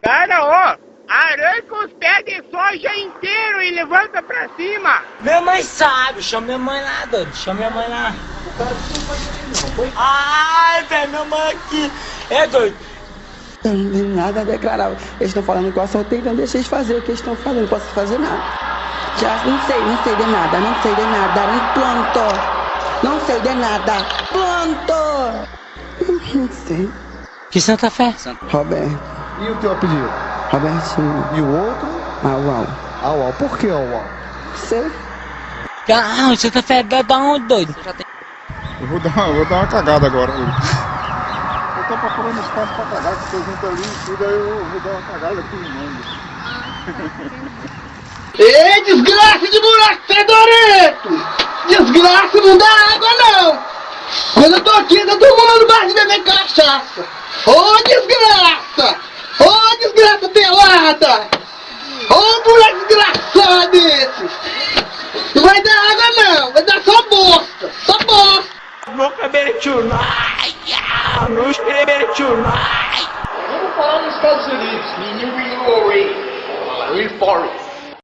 Cara, ó, arranca os pés de soja inteiro e levanta pra cima. Minha mãe sabe, chama minha mãe lá, doido, chama minha mãe lá. Ai, velho, minha mãe aqui. É doido. Eu não tenho nada a declarar. Eles estão falando que eu assaltei, então deixa eles fazer o que eles estão fazendo, não posso fazer nada. Já não sei de nada, não planto. Não sei de nada, planto. Não sei. Que Santa Fé? Roberto. E o teu apelido? Robertinho. E o outro? Auau. Auau. Por que Auau? Sei. Ah, Santa Fé da onde, doido? Eu vou dar uma cagada agora. Eu tô procurando espaço pra cagar, que tô junto ali e tudo, aí eu vou dar uma cagada aqui no mundo. Ei, desgraça de buraco fedorento! Desgraça, não dá água não! Quando eu tô aqui, tá tomando mais de beber cachaça! Ô desgraça! Ô desgraça pelada! Ô buraco desgraçado esse! Não vai dar água não, vai dar só bosta! Só bosta! Boca beretunai! Nos beretunai! Vamos falar nos Estados Unidos, em New York, Reforest.